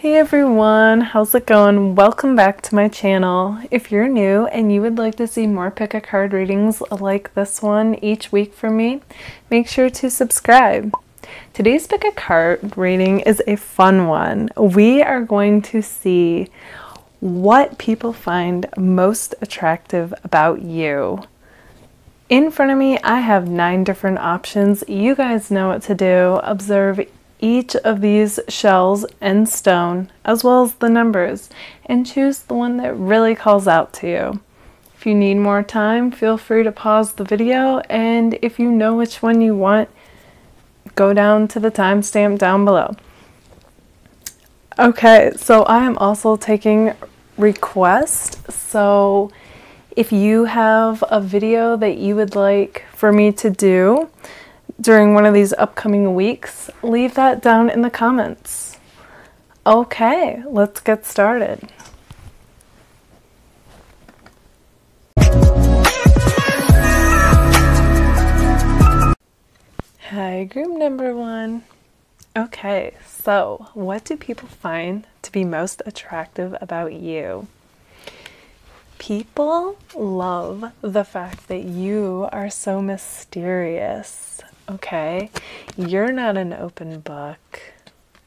Hey everyone, how's it going? Welcome back to my channel. If you're new and you would like to see more pick a card readings like this one each week from me, make sure to subscribe. Today's pick a card reading is a fun one. We are going to see what people find most attractive about you. In front of me, I have 9 different options. You guys know what to do. Observe each of these shells and stone, as well as the numbers, and choose the one that really calls out to you. If you need more time, feel free to pause the video, and if you know which one you want, go down to the timestamp down below. Okay, so I am also taking requests, so if you have a video that you would like for me to do during one of these upcoming weeks, leave that down in the comments. Okay, let's get started. Hi, group number 1. Okay, so what do people find to be most attractive about you? People love the fact that you are so mysterious. Okay, you're not an open book.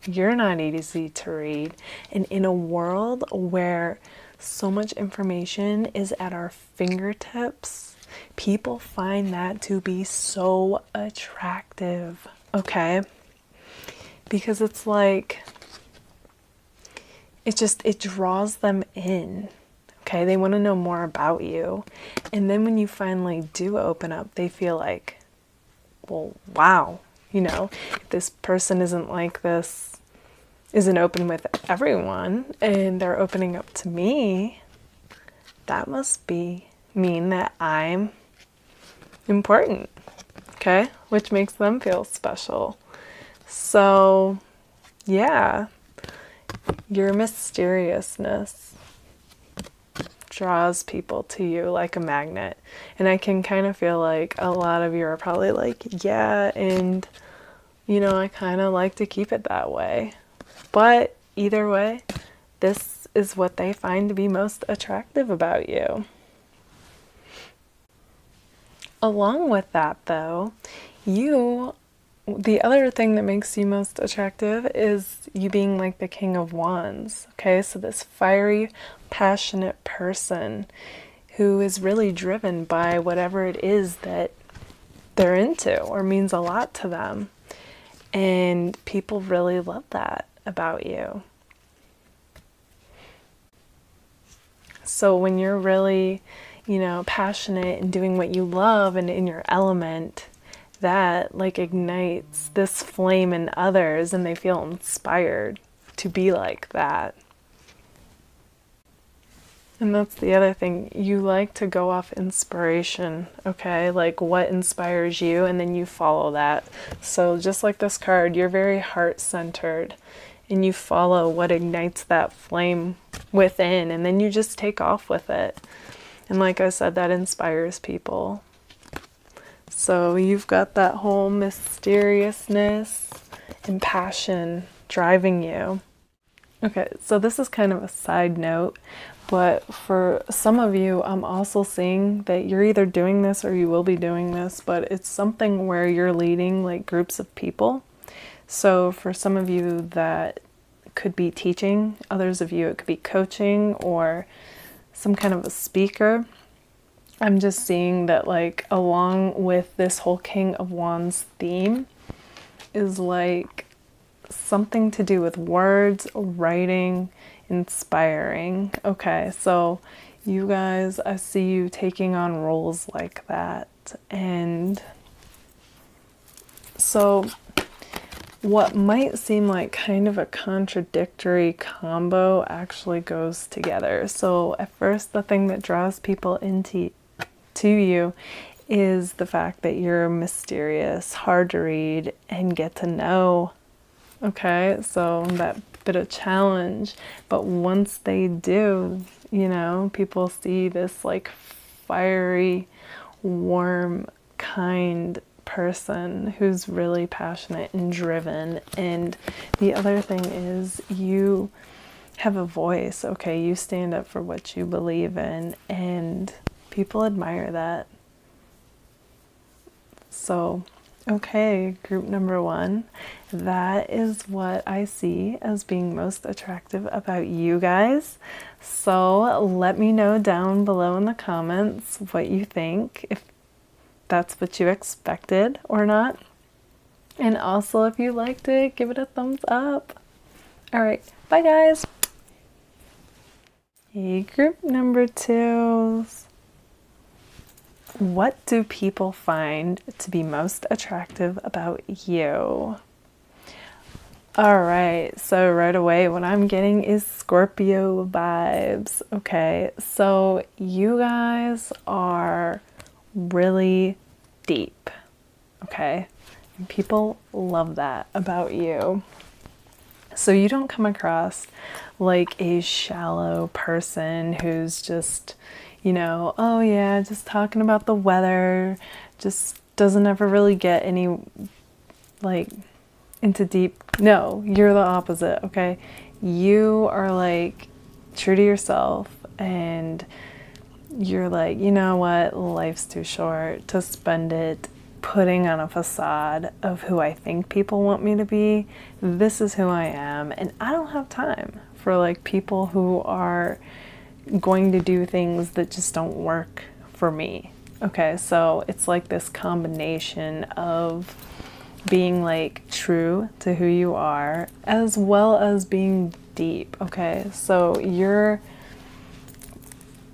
You're not easy to read. And in a world where so much information is at our fingertips, people find that to be so attractive. Okay, because it's like, it draws them in. Okay, they want to know more about you. And then when you finally do open up, they feel like, well, wow, you know, if this person isn't like this, isn't open with everyone, and they're opening up to me, that must mean that I'm important, okay? Which makes them feel special. So, yeah, your mysteriousness draws people to you like a magnet. And I can kind of feel like a lot of you are probably like, yeah, and you know, I kind of like to keep it that way. But either way, this is what they find to be most attractive about you. Along with that though, the other thing that makes you most attractive is you being like the King of Wands. Okay, so this fiery, passionate person who is really driven by whatever it is that they're into or means a lot to them. And people really love that about you. So when you're really, you know, passionate and doing what you love and in your element, that like ignites this flame in others and they feel inspired to be like that. And that's the other thing, you like to go off inspiration, okay? Like what inspires you, and then you follow that. So just like this card, you're very heart-centered and you follow what ignites that flame within, and then you just take off with it. And like I said, that inspires people. So you've got that whole mysteriousness and passion driving you. Okay, so this is kind of a side note, but for some of you, I'm also seeing that you're either doing this or you will be doing this, but it's something where you're leading like groups of people. So for some of you that could be teaching, others of you it could be coaching or some kind of a speaker. I'm just seeing that like along with this whole King of Wands theme is like something to do with words, writing, inspiring. Okay, so you guys, I see you taking on roles like that. And so what might seem like kind of a contradictory combo actually goes together. So at first, the thing that draws people to you is the fact that you're mysterious, hard to read, and get to know. Okay, so that bit of challenge, but once they do, you know, people see this like fiery, warm, kind person who's really passionate and driven. And the other thing is you have a voice, okay? You stand up for what you believe in, and people admire that. So, okay, group number 1, that is what I see as being most attractive about you guys. So let me know down below in the comments what you think, if that's what you expected or not. And also, if you liked it, give it a thumbs up. All right, bye guys. Hey, group number 2s. What do people find to be most attractive about you? All right, so right away what I'm getting is Scorpio vibes. Okay, so you guys are really deep, okay? And people love that about you. So you don't come across like a shallow person who's just, you know, oh yeah, just talking about the weather, just doesn't ever really get any, like, into deep. No, you're the opposite, okay? You are like true to yourself, and you're like, you know what, life's too short to spend it putting on a facade of who I think people want me to be. This is who I am, and I don't have time for like people who are going to do things that just don't work for me. Okay, so it's like this combination of being like true to who you are as well as being deep. Okay, so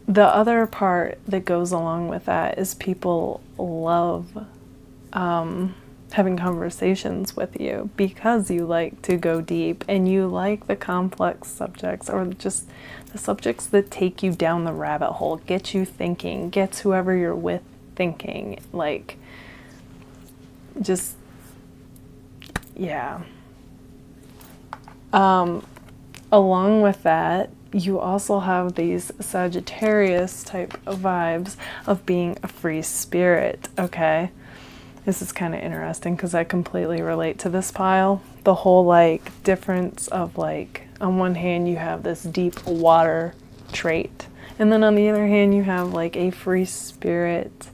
the other part that goes along with that is people love having conversations with you because you like to go deep and you like the complex subjects, or just the subjects that take you down the rabbit hole, get you thinking, gets whoever you're with thinking, like, just, yeah. Along with that, you also have these Sagittarius type of vibes of being a free spirit, okay? This is kind of interesting because I completely relate to this pile. The whole like difference of like, on one hand you have this deep water trait, and then on the other hand you have like a free spirit,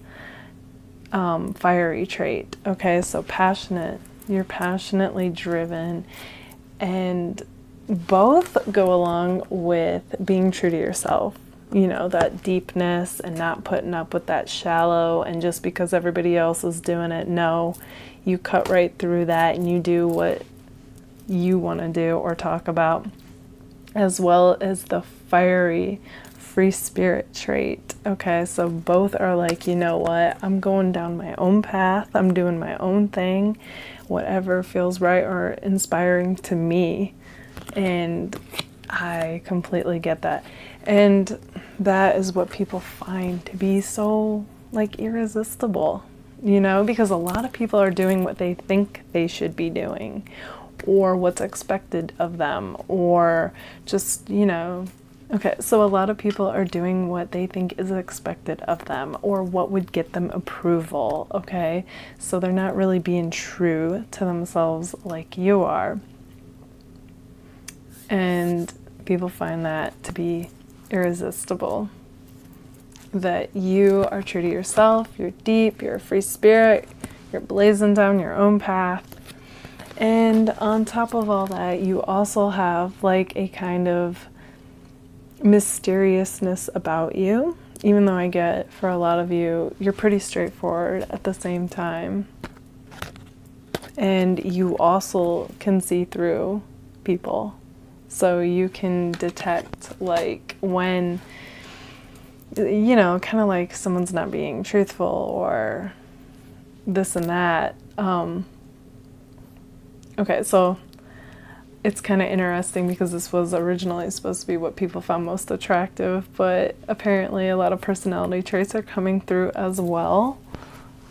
fiery trait. Okay, so passionate, you're passionately driven, and both go along with being true to yourself. You know, that deepness and not putting up with that shallow and just because everybody else is doing it. No, you cut right through that and you do what you want to do or talk about, as well as the fiery free spirit trait. Okay, so both are like, you know what, I'm going down my own path, I'm doing my own thing, whatever feels right or inspiring to me. And I completely get that. And that is what people find to be so like irresistible, you know, because a lot of people are doing what they think they should be doing, or what's expected of them, or just, you know, okay, so a lot of people are doing what they think is expected of them, or what would get them approval, okay? So they're not really being true to themselves like you are. And people find that to be irresistible. That you are true to yourself, you're deep, you're a free spirit, you're blazing down your own path. And on top of all that, you also have like a kind of mysteriousness about you, even though I get for a lot of you, you're pretty straightforward at the same time. And you also can see through people. So you can detect like when, you know, kind of like someone's not being truthful or this and that. Okay, so it's kind of interesting because this was originally supposed to be what people found most attractive, but apparently a lot of personality traits are coming through as well.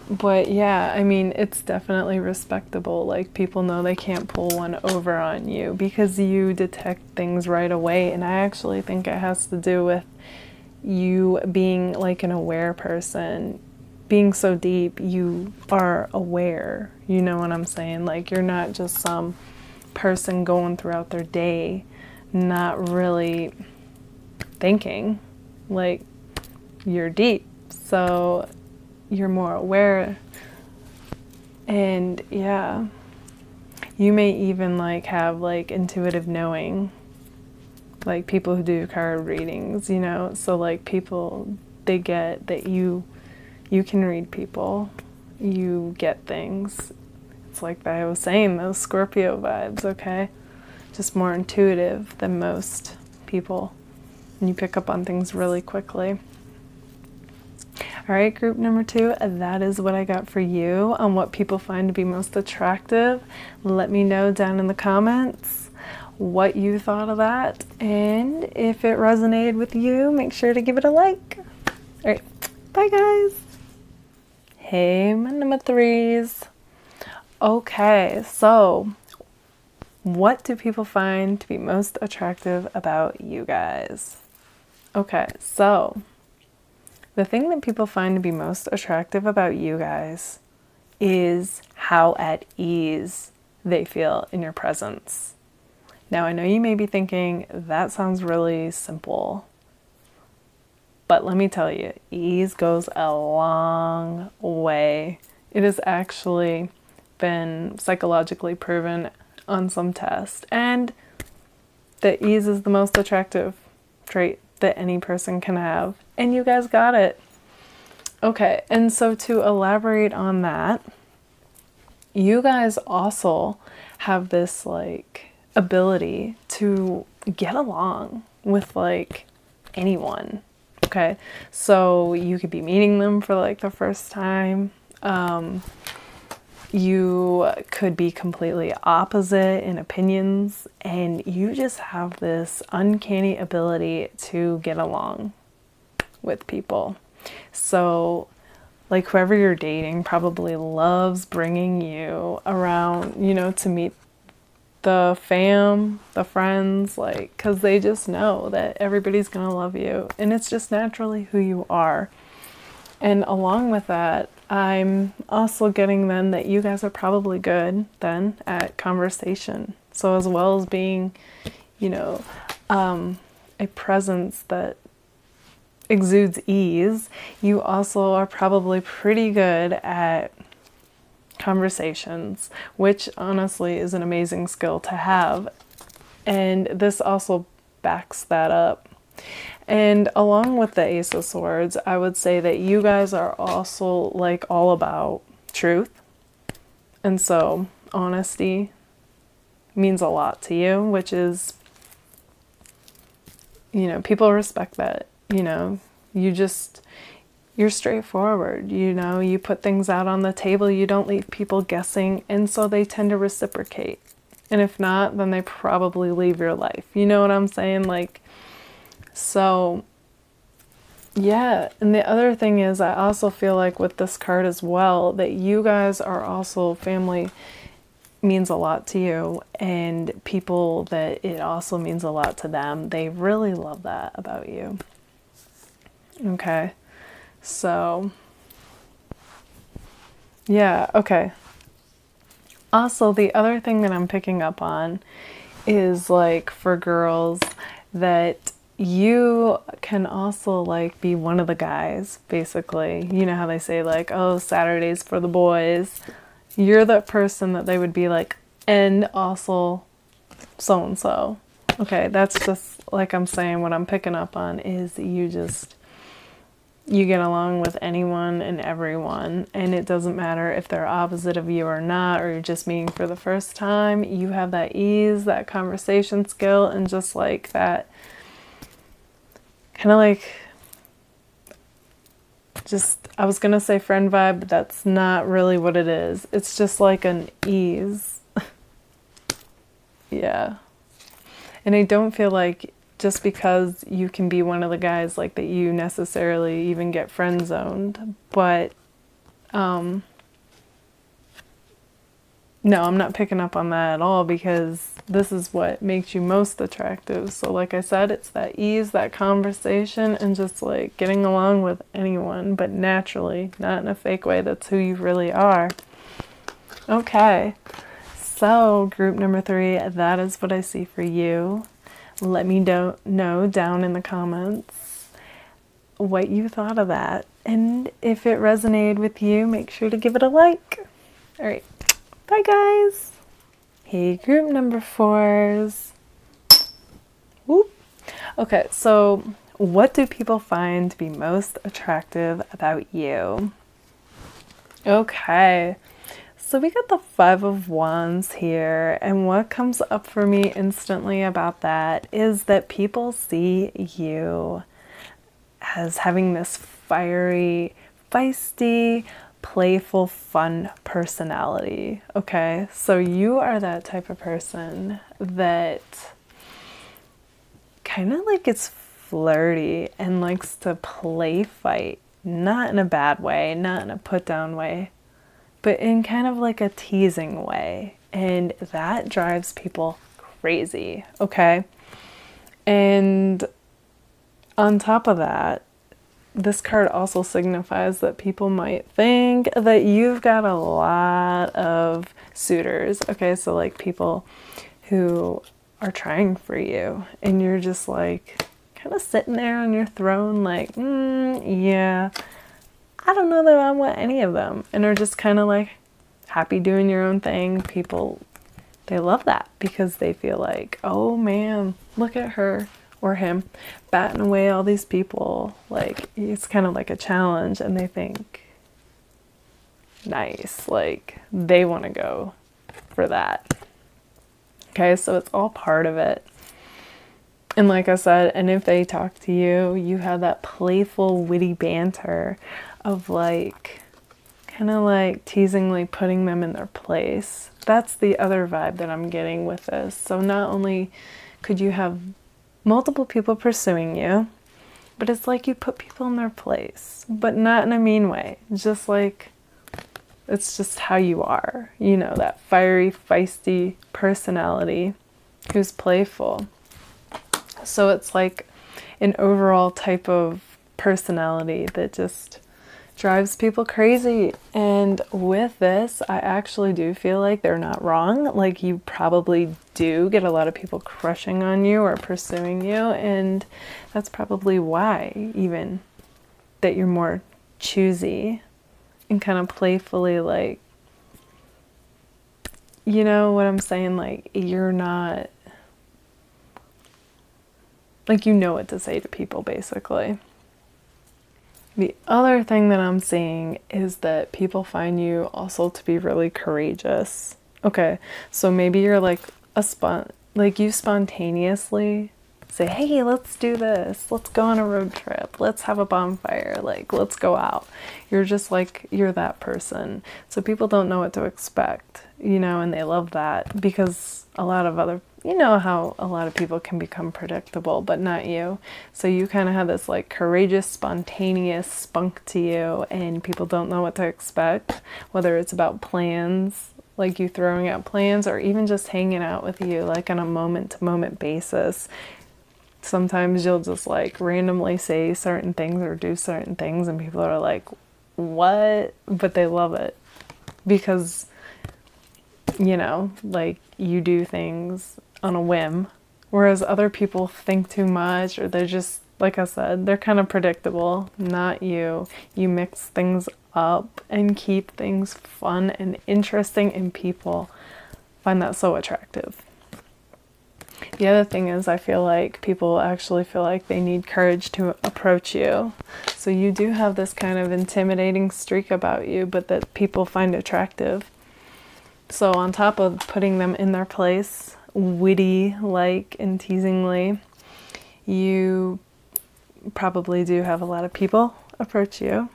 But yeah, I mean, it's definitely respectable. Like, people know they can't pull one over on you because you detect things right away. And I actually think it has to do with you being like an aware person. Being so deep, you are aware. You know what I'm saying? Like, you're not just some person going throughout their day not really thinking. Like, you're deep, so you're more aware. And yeah, you may even like have like intuitive knowing, like people who do card readings, you know, so like people, they get that you can read people, you get things. It's like I was saying, those Scorpio vibes, okay? Just more intuitive than most people, and you pick up on things really quickly. All right, group number 2, that is what I got for you on what people find to be most attractive. Let me know down in the comments what you thought of that, and if it resonated with you, make sure to give it a like. All right, bye guys. Hey, my number 3s. Okay, so what do people find to be most attractive about you guys? Okay, so the thing that people find to be most attractive about you guys is how at ease they feel in your presence. Now, I know you may be thinking, that sounds really simple, but let me tell you, ease goes a long way. It has actually been psychologically proven on some tests, and that ease is the most attractive trait that any person can have, and you guys got it. Okay, and so to elaborate on that, you guys also have this like ability to get along with like anyone. Okay, so you could be meeting them for like the first time. You could be completely opposite in opinions, and you just have this uncanny ability to get along with people. So like whoever you're dating probably loves bringing you around, you know, to meet the fam, the friends, like, because they just know that everybody's gonna love you, and it's just naturally who you are. And along with that, I'm also getting then that you guys are probably good then at conversation. So as well as being, you know, a presence that exudes ease, you also are probably pretty good at conversations, which honestly is an amazing skill to have. And this also backs that up. And along with the Ace of Swords, I would say that you guys are also like all about truth. And so honesty means a lot to you, which is, you know, people respect that, you know, you're straightforward, you know, you put things out on the table, you don't leave people guessing, and so they tend to reciprocate. And if not, then they probably leave your life. You know what I'm saying? Like, so yeah. And the other thing is, I also feel like with this card as well, that you guys are also, family means a lot to you, and people that it also means a lot to them. They really love that about you. Okay. So yeah, okay. Also, the other thing that I'm picking up on is like for girls that you can also like be one of the guys, basically. You know how they say like, oh, Saturday's for the boys. You're that person that they would be like, and also so-and-so. Okay, that's just like I'm saying, what I'm picking up on is you get along with anyone and everyone, and it doesn't matter if they're opposite of you or not, or you're just meeting for the first time. You have that ease, that conversation skill, and just like that kind of like, just, I was gonna say friend vibe, but that's not really what it is. It's just like an ease. Yeah. And I don't feel like just because you can be one of the guys like that you necessarily even get friend zoned, but no, I'm not picking up on that at all, because this is what makes you most attractive. So like I said, it's that ease, that conversation, and just like getting along with anyone, but naturally, not in a fake way. That's who you really are. Okay, so group number 3, that is what I see for you. Let me know down in the comments what you thought of that. And if it resonated with you, make sure to give it a like. All right. Bye, guys. Hey, group number 4s. Whoop. Okay, so what do people find to be most attractive about you? Okay, so we got the 5 of Wands here, and what comes up for me instantly about that is that people see you as having this fiery, feisty, playful, fun personality. Okay, so you are that type of person that kind of like gets flirty and likes to play fight, not in a bad way, not in a put down way, but in kind of like a teasing way, and that drives people crazy. Okay, and on top of that, this card also signifies that people might think that you've got a lot of suitors. Okay, so like people who are trying for you, and you're just like kind of sitting there on your throne like, yeah, I don't know that I want any of them, and are just kind of like happy doing your own thing. People, they love that because they feel like, oh man, look at her or him batting away all these people. Like, it's kind of like a challenge, and they think, nice, like they want to go for that. Okay, so it's all part of it. And like I said, and if they talk to you, you have that playful, witty banter of like, kind of like teasingly putting them in their place. That's the other vibe that I'm getting with this. So not only could you have multiple people pursuing you, but it's like you put people in their place, but not in a mean way. Just like, it's just how you are. You know, that fiery, feisty personality who's playful. So it's like an overall type of personality that just drives people crazy. And with this, I actually do feel like they're not wrong. Like, you probably do get a lot of people crushing on you or pursuing you, and that's probably why even that you're more choosy and kind of playfully, like, you know what I'm saying? Like, you're not, like, you know what to say to people, basically. The other thing that I'm seeing is that people find you also to be really courageous. Okay, so maybe you're like you spontaneously say, hey, let's do this. Let's go on a road trip. Let's have a bonfire. Like, let's go out. You're just like, you're that person. So people don't know what to expect, you know, and they love that because a lot of other, you know how a lot of people can become predictable, but not you. So you kind of have this like courageous, spontaneous spunk to you, and people don't know what to expect, whether it's about plans, like you throwing out plans, or even just hanging out with you like on a moment-to-moment basis. Sometimes you'll just like randomly say certain things or do certain things, and people are like, what? But they love it because, you know, like, you do things on a whim, whereas other people think too much, or they're just, like I said, they're kind of predictable. Not you. You mix things up and keep things fun and interesting, and people find that so attractive. The other thing is, I feel like people actually feel like they need courage to approach you. So you do have this kind of intimidating streak about you, but that people find attractive. So on top of putting them in their place, witty like and teasingly, you probably do have a lot of people approach you.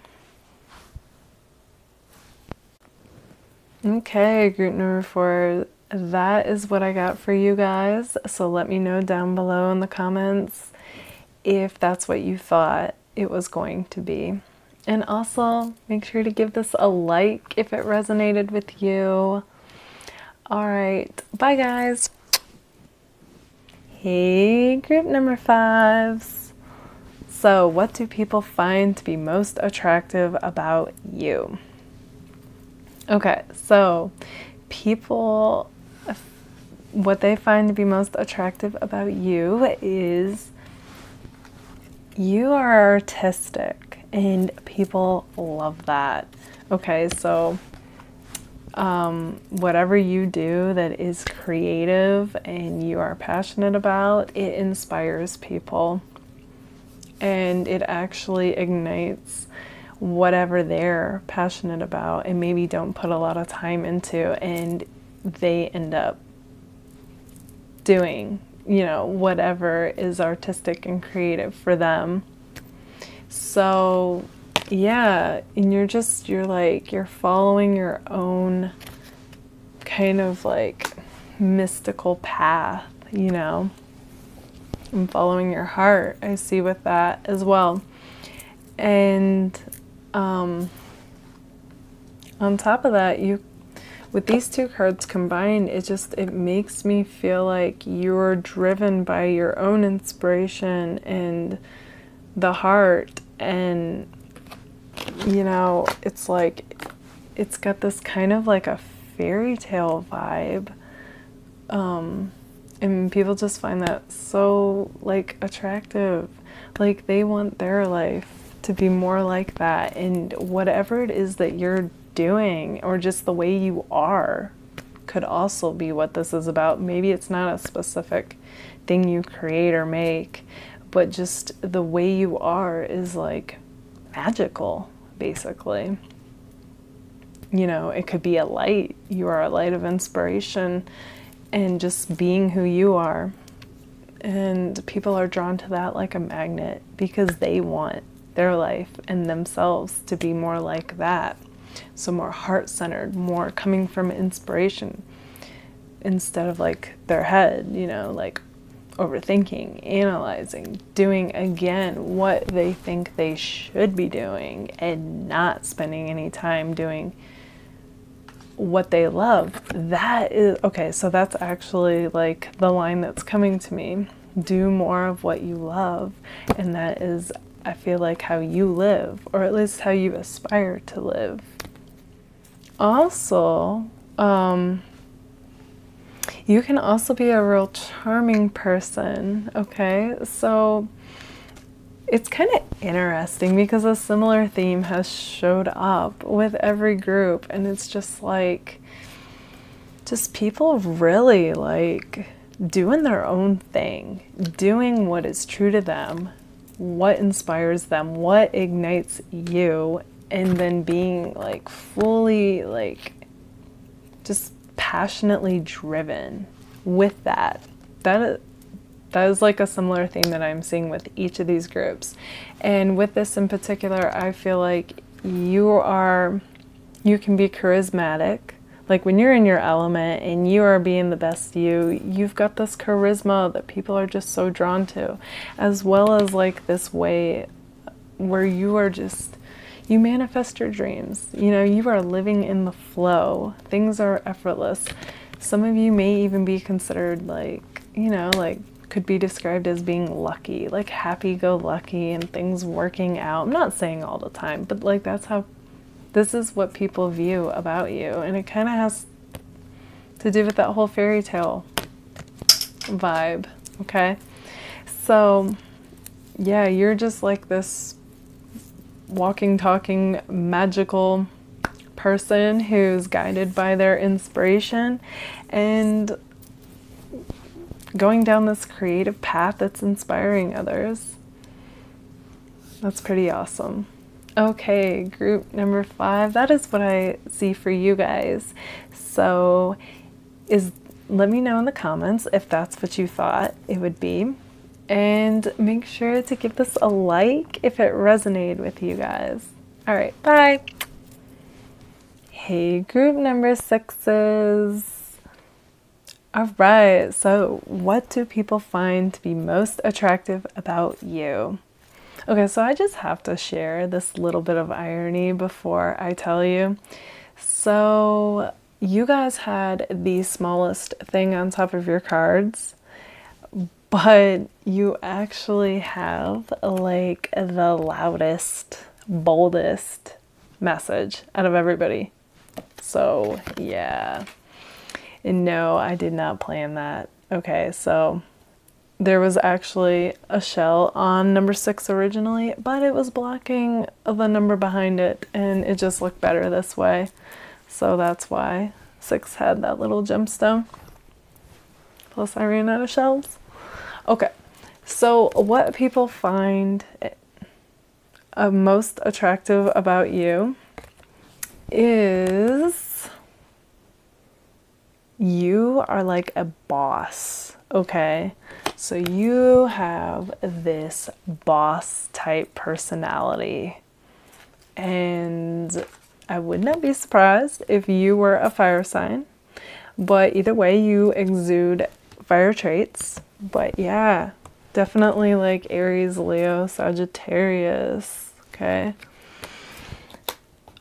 Okay, group number 4, that is what I got for you guys. So let me know down below in the comments if that's what you thought it was going to be. And also make sure to give this a like if it resonated with you. All right, bye guys. Hey, group number 5s. So what do people find to be most attractive about you? Okay, so people what they find to be most attractive about you is you are artistic, and people love that. Okay, so whatever you do that is creative and you are passionate about, it inspires people, and it actually ignites whatever they're passionate about and maybe don't put a lot of time into, and they end up doing, you know, whatever is artistic and creative for them. So yeah, and you're following your own kind of like mystical path, you know, and following your heart. I see with that as well. And on top of that, with these two cards combined, it makes me feel like you're driven by your own inspiration and the heart, and you know, it's like it's got this kind of like a fairy tale vibe, and people just find that so like attractive. Like they want their life to be more like that, and whatever it is that you're doing, or just the way you are, could also be what this is about. Maybe it's not a specific thing you create or make, but just the way you are is like magical, basically. You know, it could be a light. You are a light of inspiration, and just being who you are. And people are drawn to that like a magnet, because they want their life and themselves to be more like that. So more heart-centered, more coming from inspiration instead of like their head, you know, like overthinking, analyzing, doing again what they think they should be doing, and not spending any time doing what they love. That is, okay, so that's actually like the line that's coming to me. Do more of what you love, and that is, I feel like, how you live, or at least how you aspire to live. Also, you can also be a real charming person, okay? So it's kind of interesting because a similar theme has showed up with every group, and it's just like, just people really like doing their own thing, doing what is true to them, what inspires them, what ignites you, and then being like fully like just passionately driven with that. That is like a similar theme that I'm seeing with each of these groups. And with this in particular, I feel like you can be charismatic. Like when you're in your element and you are being the best you've got this charisma that people are just so drawn to, as well as like this way where you are just, you manifest your dreams. You know, you are living in the flow. Things are effortless. Some of you may even be considered like, you know, like could be described as being lucky, like happy-go-lucky and things working out. I'm not saying all the time, but like this is what people view about you, and it kind of has to do with that whole fairy tale vibe, okay? So yeah, you're just like this walking, talking, magical person who's guided by their inspiration and going down this creative path that's inspiring others. That's pretty awesome. Okay, group number 5, that is what I see for you guys. So let me know in the comments if that's what you thought it would be. And make sure to give this a like if it resonated with you guys. All right, bye. Hey, group number 6s. All right, so what do people find to be most attractive about you? Okay, so I just have to share this little bit of irony before I tell you. So you guys had the smallest thing on top of your cards, but you actually have like the loudest, boldest message out of everybody. So yeah. And no, I did not plan that. Okay, so there was actually a shell on number 6 originally, but it was blocking the number behind it, and it just looked better this way. So that's why 6 had that little gemstone. Plus I ran out of shells. Okay, so what people find most attractive about you is you are like a boss, okay? So you have this boss type personality, and I would not be surprised if you were a fire sign, but either way you exude fire traits. But yeah, definitely like Aries, Leo, Sagittarius, okay?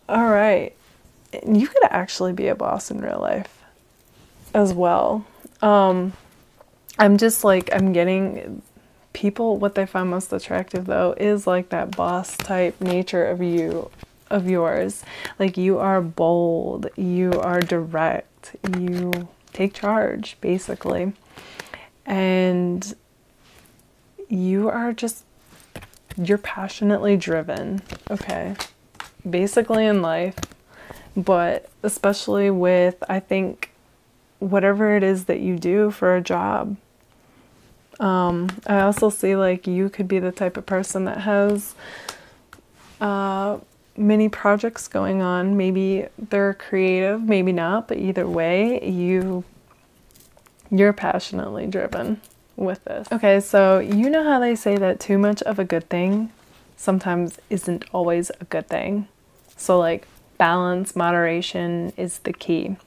All right, you could actually be a boss in real life as well. I'm just like, I'm getting people, what they find most attractive though is like that boss type nature of yours. Like you are bold, you are direct, you take charge basically, and you are just, you're passionately driven, okay, basically in life, but especially with, I think, whatever it is that you do for a job. I also see like you could be the type of person that has many projects going on. Maybe they're creative, maybe not, but either way, you're passionately driven with this. Okay, so you know how they say that too much of a good thing sometimes isn't always a good thing. So like balance, moderation is the key.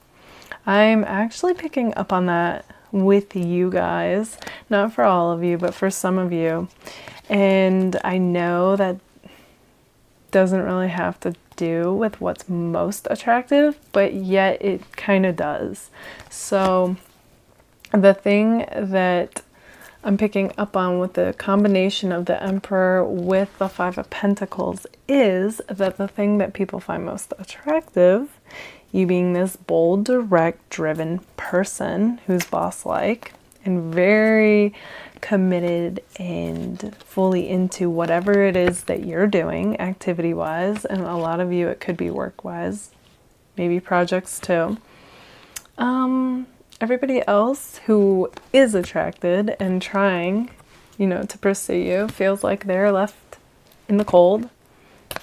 I'm actually picking up on that with you guys, not for all of you, but for some of you. And I know that doesn't really have to do with what's most attractive, but yet it kind of does. So the thing that I'm picking up on with the combination of the Emperor with the 5 of Pentacles is that the thing that people find most attractive, you being this bold, direct, driven person who's boss-like and very committed and fully into whatever it is that you're doing activity-wise, and a lot of you it could be work-wise, maybe projects too. Everybody else who is attracted and trying, you know, to pursue you feels like they're left in the cold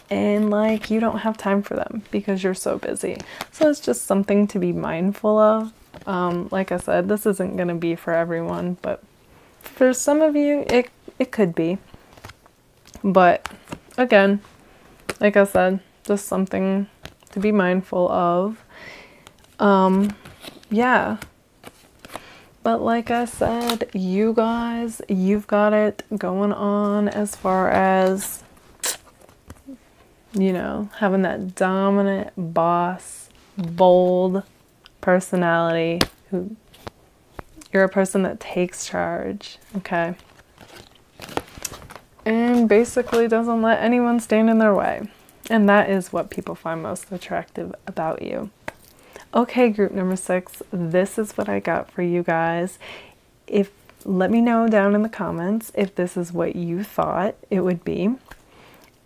and like you don't have time for them because you're so busy. So it's just something to be mindful of. Like I said, this isn't going to be for everyone, but for some of you it could be. But again, like I said, just something to be mindful of. Yeah. But like I said, you guys, you've got it going on as far as, you know, having that dominant boss, bold personality. Who you're a person that takes charge, okay? And basically doesn't let anyone stand in their way. And that is what people find most attractive about you. Okay, group number 6, this is what I got for you guys. Let me know down in the comments if this is what you thought it would be.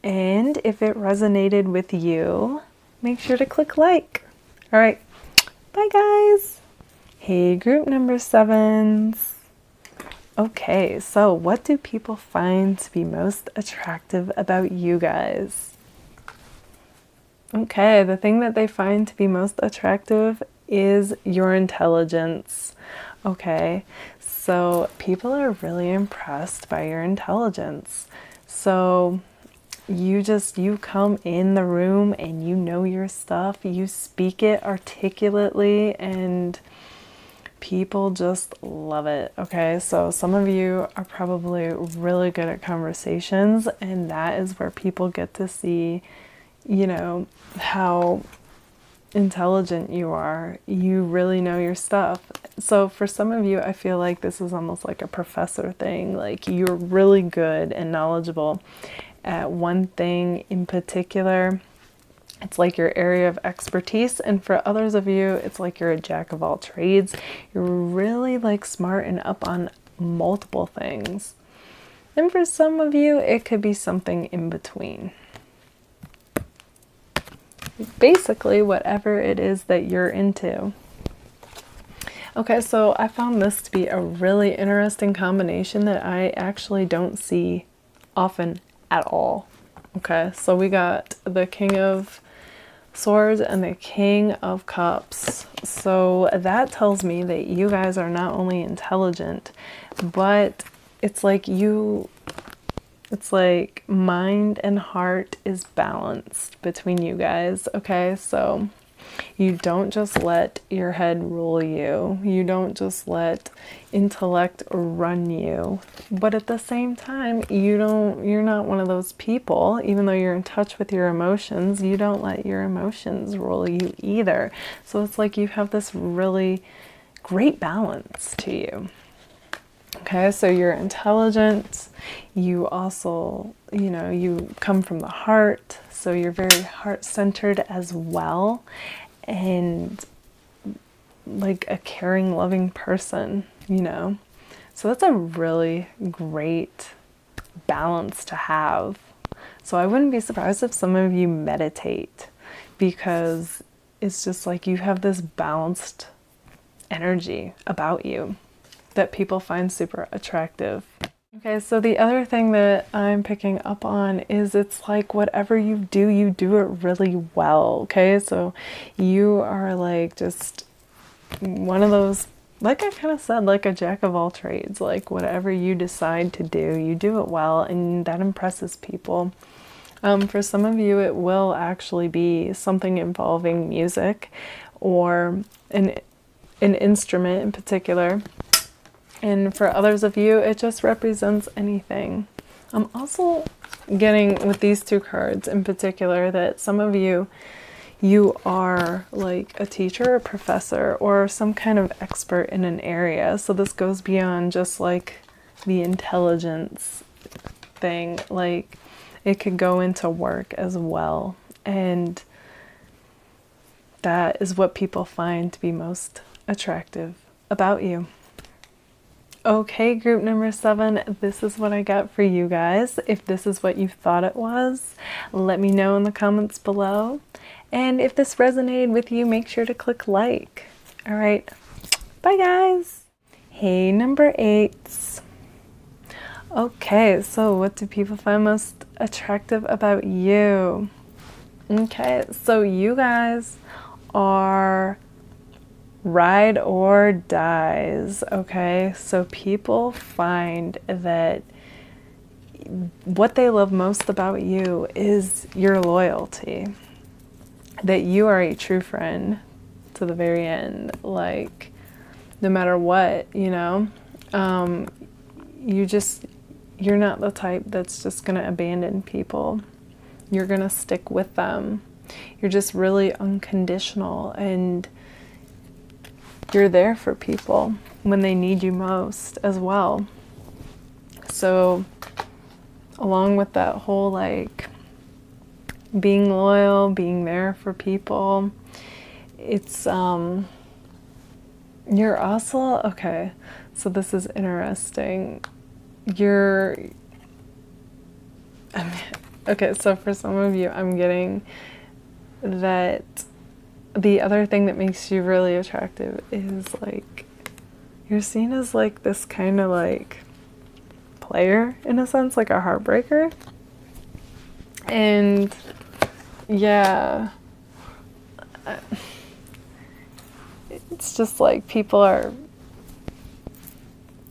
And if it resonated with you, make sure to click like. All right, bye guys. Hey, group number 7s. Okay, so what do people find to be most attractive about you guys? Okay, the thing that they find to be most attractive is your intelligence. Okay, so people are really impressed by your intelligence. So you come in the room and you know your stuff, you speak it articulately, and people just love it. Okay, so some of you are probably really good at conversations, and that is where people get to see, you know, how intelligent you are. You really know your stuff. So for some of you, I feel like this is almost like a professor thing. Like you're really good and knowledgeable at one thing in particular, It's like your area of expertise, and for others of you, it's like you're a jack of all trades. You're really like smart and up on multiple things. And for some of you, it could be something in between. Basically, whatever it is that you're into. Okay, so I found this to be a really interesting combination that I actually don't see often at all. Okay, so we got the King of Swords and the King of Cups. So that tells me that you guys are not only intelligent, but it's like mind and heart is balanced between you guys. Okay, so you don't just let your head rule you. You don't just let intellect run you. But at the same time, you're not one of those people, even though you're in touch with your emotions, you don't let your emotions rule you either. So it's like you have this really great balance to you. Okay, so you're intelligent. You also, you come from the heart. So you're very heart-centered as well. And like a caring, loving person, So that's a really great balance to have. So I wouldn't be surprised if some of you meditate, because it's just like you have this balanced energy about you that people find super attractive. Okay, so the other thing that I'm picking up on is it's like whatever you do it really well, okay? So you are like just one of those, like I kind of said, like a jack of all trades. Like whatever you decide to do, you do it well, and that impresses people. For some of you, it will actually be something involving music or an instrument in particular. And for others of you, it just represents anything. I'm also getting with these two cards in particular that some of you are like a teacher, a professor, or some kind of expert in an area. So this goes beyond just like the intelligence thing. Like it could go into work as well. And that is what people find to be most attractive about you. Okay, group number 7, this is what I got for you guys. If this is what you thought it was, let me know in the comments below. And if this resonated with you, make sure to click like. All right, bye guys. Hey, number 8s. Okay, so what do people find most attractive about you? Okay, so you guys are ride or dies, okay? So people find that what they love most about you is your loyalty, that you are a true friend to the very end, like no matter what, you're not the type that's just gonna abandon people. You're gonna stick with them. You're just really unconditional, and you're there for people when they need you most as well. So along with that whole like being loyal, being there for people, it's you're also, okay, so this is interesting. Okay, so for some of you, I'm getting that the other thing that makes you really attractive is like you're seen as like this kind of like player in a sense, like a heartbreaker. And yeah, it's just like people are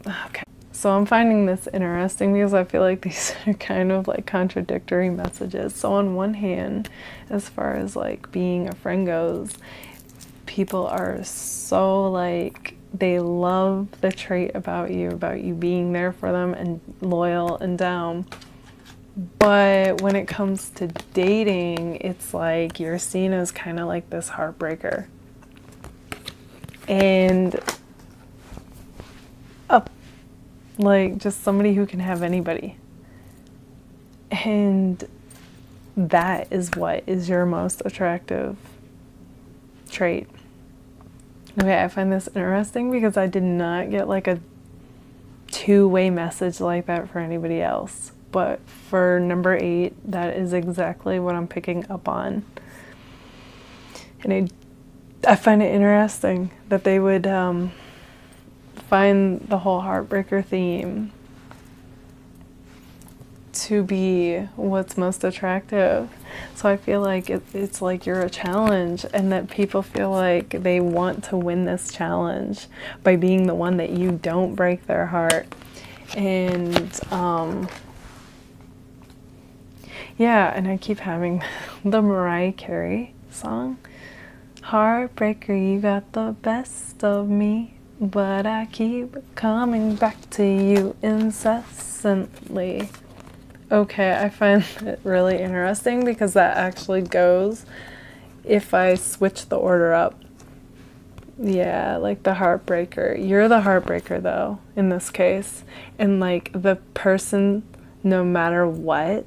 okay. So I'm finding this interesting because I feel like these are kind of like contradictory messages. So on one hand, as far as like being a friend goes, people are so like, they love the trait about you being there for them and loyal and down. But when it comes to dating, it's like you're seen as kind of like this heartbreaker. And like just somebody who can have anybody. And that is what is your most attractive trait. Okay, I find this interesting because I did not get like a two-way message like that for anybody else. But for number 8, that is exactly what I'm picking up on. And I find it interesting that they would find the whole heartbreaker theme to be what's most attractive. So I feel like it's like you're a challenge, and that people feel like they want to win this challenge by being the one that you don't break their heart. And yeah, and I keep having the Mariah Carey song, heartbreaker, you got the best of me, but I keep coming back to you incessantly. Okay, I find it really interesting because that actually goes if I switch the order up. Yeah, like the heartbreaker. You're the heartbreaker though, in this case. And like the person, no matter what,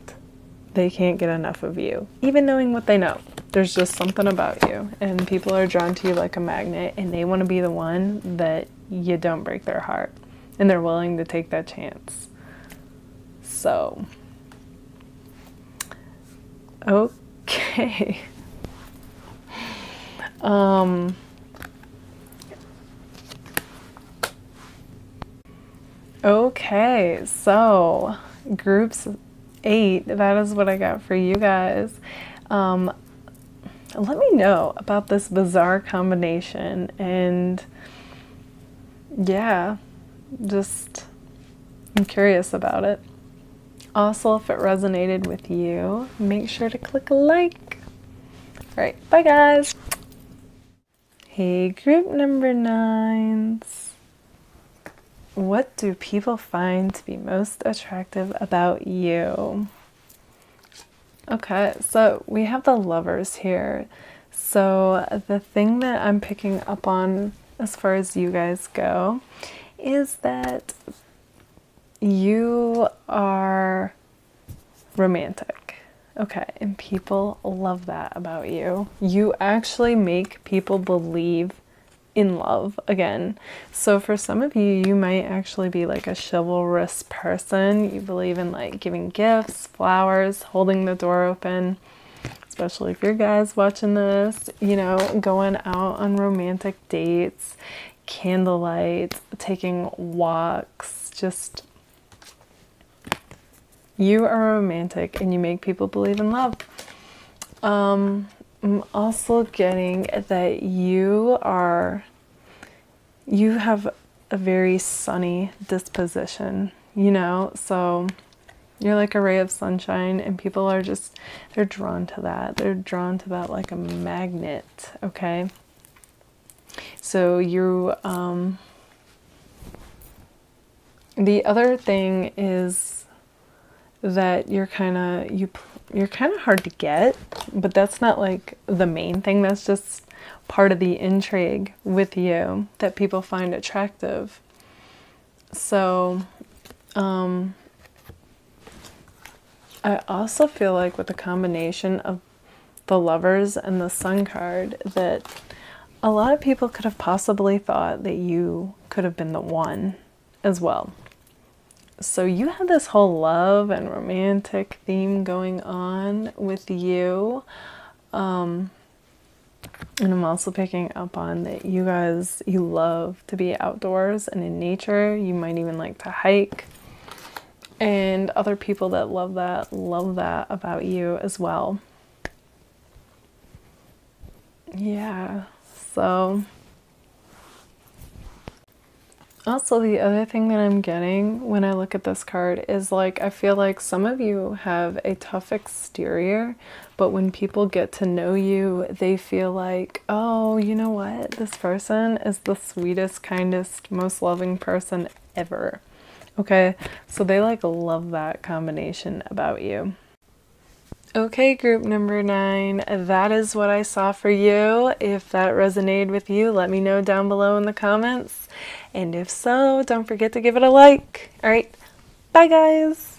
they can't get enough of you. Even knowing what they know. There's just something about you. And people are drawn to you like a magnet, and they want to be the one that you don't break their heart. And they're willing to take that chance. So, okay. Okay, so groups 8, that is what I got for you guys. Let me know about this bizarre combination, and yeah, just I'm curious about it. Also, if it resonated with you, make sure to click a like. All right, bye guys. Hey, group number 9s. What do people find to be most attractive about you? Okay, so we have the Lovers here. So the thing that I'm picking up on as far as you guys go is that you are romantic. Okay, and people love that about you. You actually make people believe in love again. So for some of you, you might actually be like a chivalrous person. You believe in like giving gifts, flowers, holding the door open, especially if you're guys watching this, you know, going out on romantic dates, candlelight, taking walks, just you are romantic and you make people believe in love. I'm also getting that you have a very sunny disposition, you know, so you're like a ray of sunshine, and people are just, they're drawn to that. They're drawn to that like a magnet, okay? So you, the other thing is that you're kind of hard to get, but that's not like the main thing. That's just part of the intrigue with you that people find attractive. So I also feel like with the combination of the Lovers and the Sun card that a lot of people could have possibly thought that you could have been the one as well. So you have this whole love and romantic theme going on with you. And I'm also picking up on that you guys, you love to be outdoors and in nature. You might even like to hike. And other people that love that about you as well. Yeah, so also the other thing that I'm getting when I look at this card is like, I feel like some of you have a tough exterior, but when people get to know you, they feel like, oh, you know what? This person is the sweetest, kindest, most loving person ever. Okay, so they like love that combination about you. Okay, group number 9, that is what I saw for you. If that resonated with you, let me know down below in the comments. And if so, don't forget to give it a like. All right, bye guys.